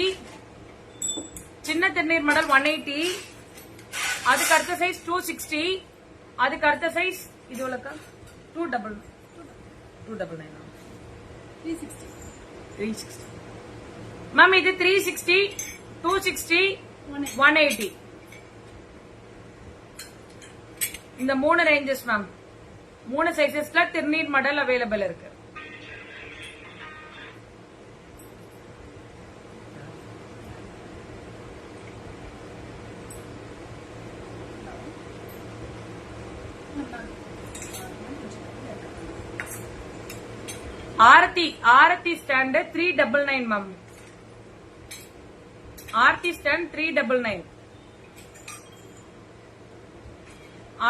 சின்ன திருநீர் மடல் 180. அதுக்கு அடுத்த சைஸ் 260. அதுக்கு அடுத்த சைஸ் இது எவ்வளவுக்கா? 299 360 மேம். இது 360 260 180. இந்த 3 ரேஞ்சஸ் மேம். 3 சைசஸ்ல திருநீர் மடல் அவைலபிள் இருக்கு. ஆரத்தி ஸ்டாண்ட் 399 மேம். ஆரத்தி ஸ்டாண்ட் 399.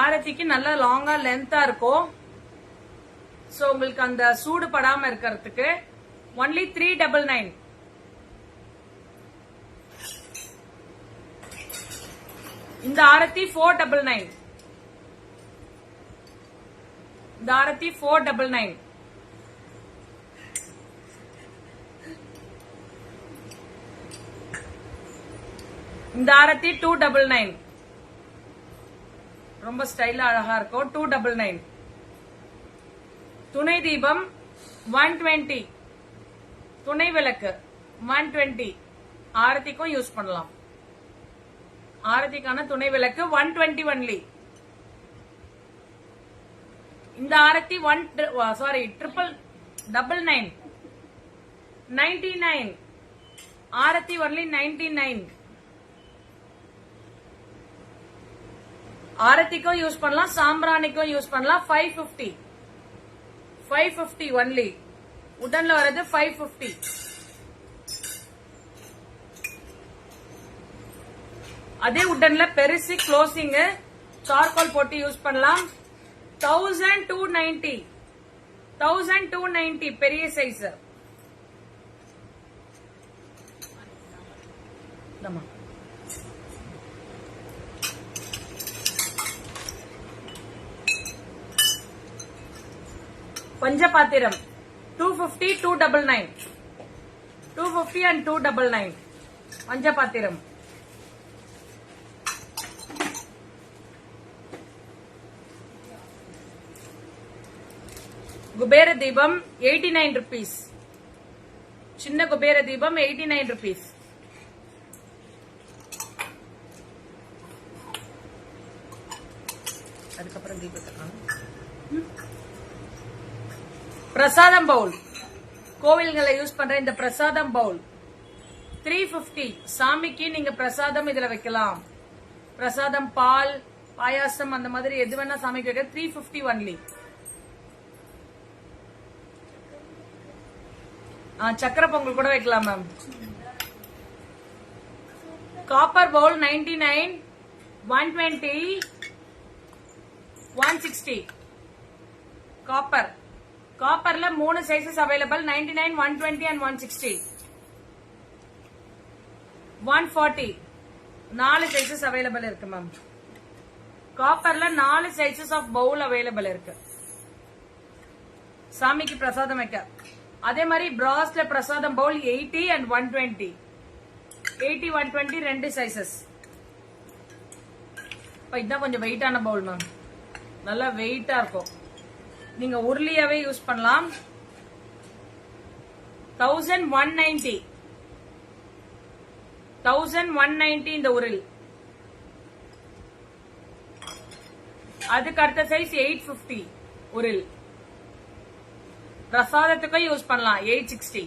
ஆரத்திக்கு நல்ல லாங்கா லென்த்தா இருக்கும். சோ உங்களுக்கு அந்த சூடு படாம இருக்கிறதுக்கு ஒன்லி 399. இந்த ஆரத்தி 499. இந்த ஆரத்தி 499. இந்த ஆரத்தி 299. ரொம்ப ஸ்டைலா அழகா இருக்கும். 299. துணை தீபம் 120. துணை விளக்கு 120. ஆரத்திக்கும் யூஸ் பண்ணலாம். ஆரத்திக்கான துணை விளக்கு 120 ஒன்லி. இந்த ஆரத்தி 999. 99. ஆரத்தி ஒன்லி 99. ஆரத்திக்கும் யூஸ் பண்ணலாம், சாம்பிராணிக்கும் யூஸ் பண்ணலாம். 550 ஒன்லி. உடன்ல வர்றது 550. அதே உடன்ல பெருசு க்ளோசிங் சார்கோல் போட்டு யூஸ் பண்ணலாம். 1290 பெரிய சைஸ். பஞ்சபாத்திரம் 250 299. 250 and 299 பஞ்சபாத்திரம். குபேர தீபம் 89 rupees. சின்ன குபேர தீபம் 89 rupees. அதுக்கப்புறம் தீபத்துக்கான பிரசாதம் பவுல். கோவில்களை யூஸ் பண்ற இந்த பிரசாதம் பவுல் 350. சாமிக்கு நீங்க பிரசாதம் இதுல வைக்கலாம். பிரசாதம் பால் பாயாசம் அந்த மாதிரி எது வேணா சாமிக்கு வைக்க 350 ஒன்லி. சக்கரை பொங்கல் கூட வைக்கலாம் மேம். Copper bowl 99 120 160. காப்பர்ல 3 sizes available. 99 120 and 160. 140 4 sizes available இருக்கு மேம். காப்பர்ல 4 சைசஸ் ஆஃப் பவுல் அவைலபிள் இருக்கு சாமிக்கு பிரசாதம் வைக்க. அதே மாதிரி பிராஸ்ல பிரசாதம் பவுல் 80 and 120. 80 120 2 சைசஸ். இதுதான் கொஞ்சம் வெயிட்டான பவுல் மேம். நல்லா வெயிட்டா இருக்கும். நீங்க உருளியாவே யூஸ் பண்ணலாம். 1190 இந்த உருள். அதுக்கு அடுத்த சைஸ் 850 உருள். பிரசாதத்துக்கும் யூஸ் பண்ணலாம். 860.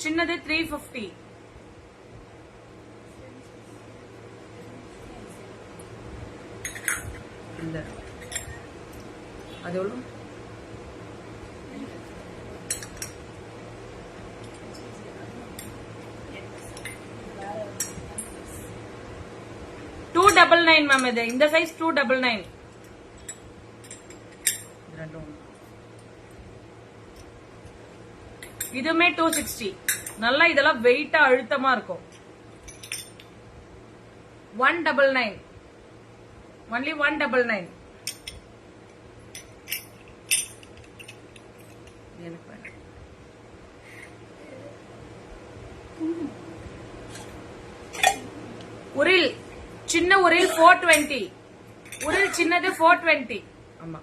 சின்னது 350. இல்ல அது எவ்வளவு? $299 மேம். இது இந்த சைஸ் $299. இதுமே 260. நல்லா இதெல்லாம் வெயிட்டா அழுத்தமா இருக்கும். 199. ஒன்லி 199. எனக்கு வேணும். உரில் சின்ன உரில் 420. உரில் சின்னது 420. ஆமா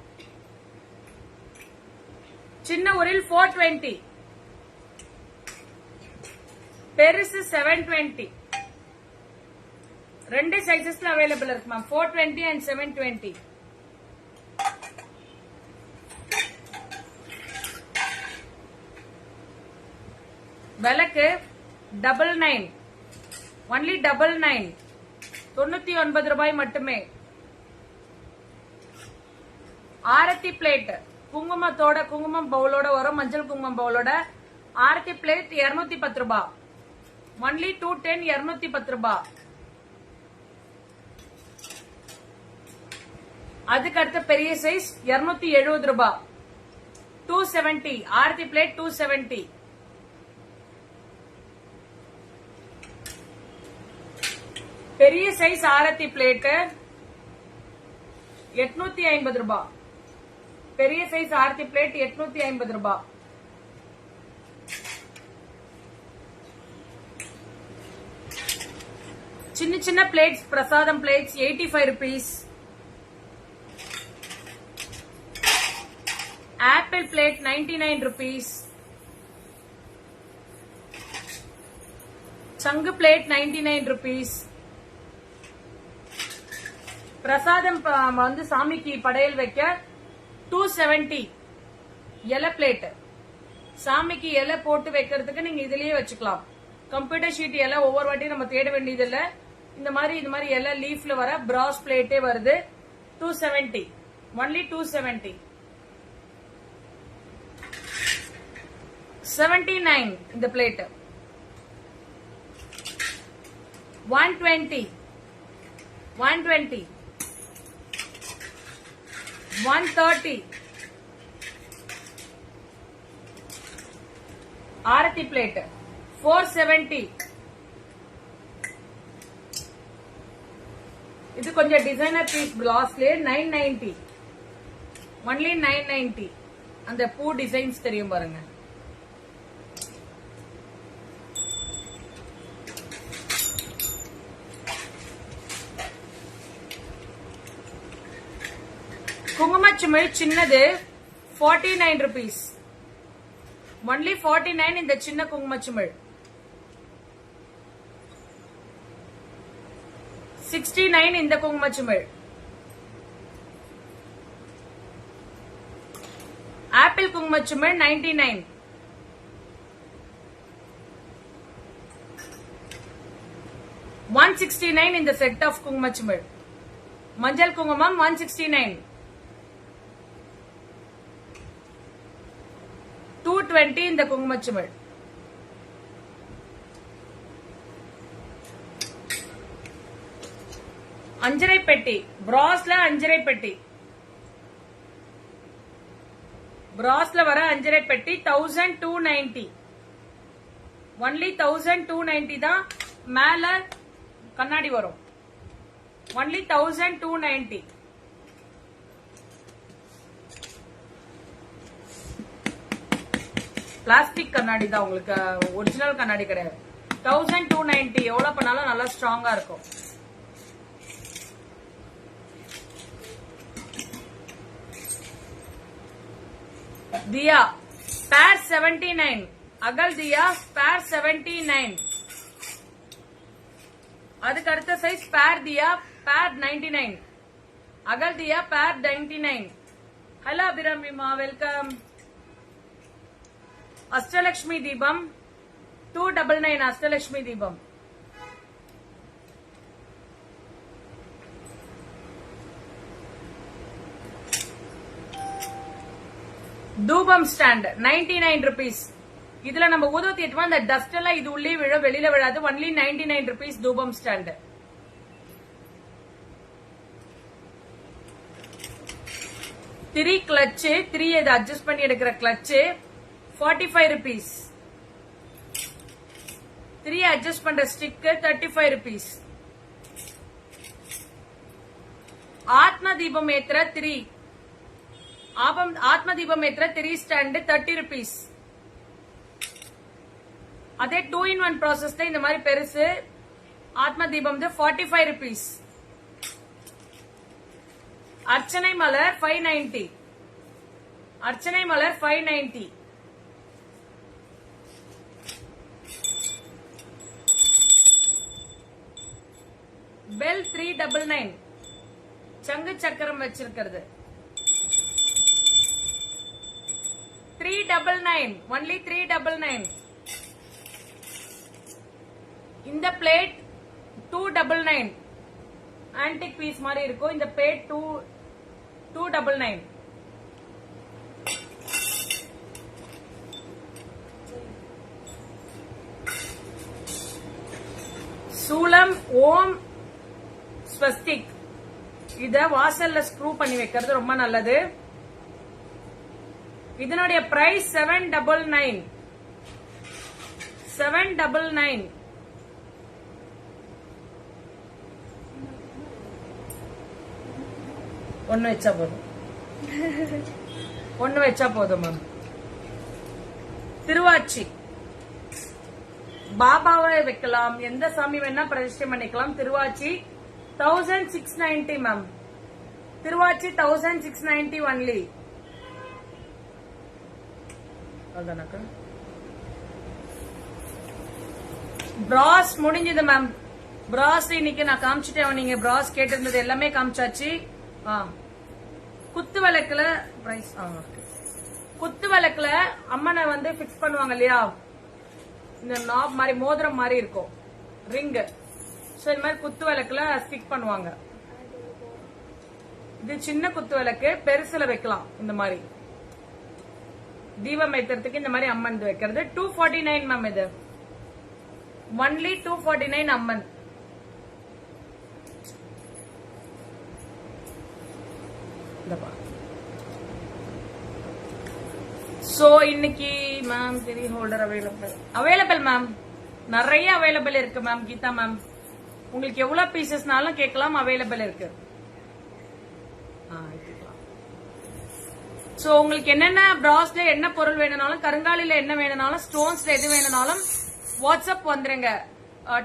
சின்ன உரில் 420. பெருசு 720. ரெண்டு சைசஸ்ல அவைலபிள் இருக்கு மேம். 420 and 720. விளக்கு 99. ஒன்லி 99. 99 ரூபாய் மட்டுமே. ஆரத்தி பிளேட் குங்குமத்தோட, குங்குமம் பவுலோட வரும். மஞ்சள் குங்குமம் பவுலோட ஆரத்தி பிளேட் 210 ரூபாய். ஒன்லி 210. 210 ரூபாய். அதுக்கு அடுத்த பெரிய சைஸ் 270 ரூபாய். 270. ஆரத்தி பிளேட் 270. பெரிய சைஸ் ஆரத்தி பிளேட் 850 ரூபாய். பெரிய சைஸ் ஆரத்தி பிளேட் 850 ரூபாய். சின்ன சின்ன பிளேட்ஸ், பிரசாதம் plates 85 rupees. Apple plate 99 rupees. சங்கு பிளேட் 99 rupees. பிரசாதம் வந்து சாமிக்கு படையல் வைக்க 270. இலை பிளேட் சாமிக்கு இலை போட்டு வைக்கிறதுக்கு நீங்க இதுலயே வச்சுக்கலாம். கம்ப்யூட்டர் ஷீட் இலை ஒவ்வொரு வாட்டியும் நம்ம தேட வேண்டியது இல்ல. இந்த மாதிரி இலை லீஃப்ல வர பிராஸ் பிளேட்டே வருது. 270. ஒன்லி 270. 79 இந்த பிளேட். 120. 120. 130. ஆரத்தி பிளேட் 470. இது கொஞ்சம் டிசைனர் பீஸ் பிளாஸ்லயே 990. ஒன்லி 990. அந்த பூ டிசைன்ஸ் தெரியும் பாருங்க. குங்குமச்சிமிழ் சின்னது 49 rupees. ஒன்லி 49 இந்த சின்ன குங்குமச்சிமிழ். 69 இந்த குங்குமச்சிமிழ். ஆப்பிள் குங்குமச்சிமிழ் 99. $169 இந்த செட் ஆஃப் குங்குமச்சிமிழ். மஞ்சள் குங்குமம் 169. 220 இந்த குங்குமச்சிமிழ். அஞ்சரை பெட்டி பிராஸ்ல, அஞ்சரை பெட்டி பிராஸ்ல வர அஞ்சரை பெட்டி 1290. ஒன்லி 1290 தான். மேல கண்ணாடி வரும். ஒன்லி 1290. பிளாஸ்டிக் கண்ணாடி தான், உங்களுக்கு ஒரிஜினல் கண்ணாடி கிடையாது. 1290 எவ்வளவு பண்ணாலும் நல்லா ஸ்ட்ராங்கா இருக்கும். தியா பேர் 79. அகல் தியா பேர் 79. அதுக்கு அடுத்த சைஸ் பேர் தியா பேர் 99. அகல் தியா பேர் 99. Hello அபிராமிமா, welcome. அஷ்டலட்சுமி தீபம் 299. அஷ்டலட்சுமி தீபம். தூபம் ஸ்டாண்ட் 99 rupees. இதுல நம்ம ஊதுவத்தி ஏற்றுவோம், அந்த டஸ்ட் எல்லாம் இது உள்ளே விழ, வெளியில விழாது. ஒன்லி 99 rupees தூபம் ஸ்டாண்ட். திரி கிளட்ச், திரி இதை அட்ஜஸ்ட் பண்ணி எடுக்கிற கிளட்ச் 45 rupees. திரி அட்ஜஸ்ட் பண்ற ஸ்டிக் 35 rupees. ஆத்ம தீபம் ஏத்துற திரி, ஆத்ம தீபம் ஏத்துற திரி ஸ்டாண்ட் 30 rupees. அதே 2-in-1 ப்ராசஸ்ல இந்த மாதிரி பெருசு ஆத்ம தீபம் 45 rupees. அர்ச்சனை மலர் 590. அர்ச்சனை மலர் 590. பெல் 399. சங்கு சக்கரம் வச்சிருக்கிறது 399. ஒன்லி 399. இந்த பிளேட் 299. ஆன்டிக் பீஸ் மாதிரி இருக்கும். இந்த பிளேட் 299. சூலம் ஓம் ஸ்வஸ்திக். இத வாசல்ல ஸ்க்ரூ பண்ணி வைக்கிறது ரொம்ப நல்லது. இதனுடைய பிரைஸ் 799. 799. ஒன்னு வச்சா போதும். ஒன்னு வச்சா போதும் மேம். திருவாச்சி பாபாவை வைக்கலாம், எந்த சாமி வேணா பிரதிஷ்டை பண்ணிக்கலாம். திருவாச்சி 1690 மேம். திருவாச்சி 1690 ஒன்லி. அதானக்கா பிராஸ் முடிஞ்சது மேம். பிராஸ் இன்னைக்கு நான் காமிச்சிட்டேன். நீங்க பிராஸ் கேட்டிருந்தது எல்லாமே காமிச்சாச்சு. குத்து விளக்குல பிரைஸ், குத்து விளக்குல அம்மனை வந்து பிக்ஸ் பண்ணுவாங்க இல்லையா, இந்த நாப் மாதிரி மோதிரம் மாதிரி இருக்கும் ரிங். சோ இந்த மாதிரி குத்து விளக்குல ஸ்டிக் பண்ணுவாங்க. இது சின்ன குத்து விளக்கு, பெருசுல வைக்கலாம். இந்த மாதிரி தீபம் ஏத்துறதுக்கு இந்த மாதிரி அம்மன் வைக்கிறது 249 மேம். இது ஒன்லி 249 அம்மன். சோ இன்னைக்கு மேம் திரி ஹோல்டர் அவைலபிள் மேம். நிறைய அவைலபிள் இருக்கு மேம். கீதா மேம், உங்களுக்கு எவ்வளவு பீசஸ்னாலும் கேட்கலாம், அவைலபிள் இருக்கு. சோ உங்களுக்கு என்னென்ன பிராஸ்ல என்ன பொருள் வேணும்னாலும், கருங்காலில என்ன வேணும்னாலும், ஸ்டோன்ஸ்ல எது வேணும்னாலும் வாட்ஸ்அப் வந்துருங்க.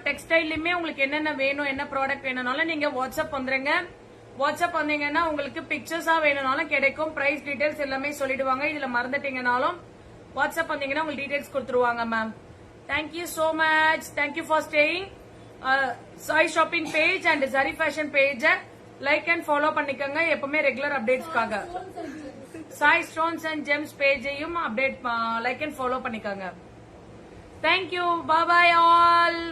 டெக்ஸ்டைல்லயுமே உங்களுக்கு என்னென்ன வேணும், என்ன ப்ராடக்ட் வேணும்னாலும் நீங்க வாட்ஸ்அப் வந்துருங்க. வாட்ஸ்அப் வந்தீங்கன்னா உங்களுக்கு பிக்சர்ஸா வேணும்னாலும் கிடைக்கும். பிரைஸ் டீடைல்ஸ் எல்லாமே சொல்லிடுவாங்க. இதுல மறந்துட்டீங்கனாலும் வாட்ஸ்அப் வந்தீங்கன்னா உங்களுக்கு டீடைல்ஸ் கொடுத்துருவாங்க ma'am. Thank you so much. Thank you for staying. Sai shopping page and Zari fashion page like and follow பண்ணிக்கோங்க எப்பவுமே ரெகுலர் அப்டேட்ஸ்க்காக. சாய் ஸ்டோன்ஸ் அண்ட் ஜெம்ஸ் பேஜையும் அப்டேட் லைக் அண்ட் ஃபாலோ பண்ணிக்கோங்க. தேங்க்யூ. Bye bye all.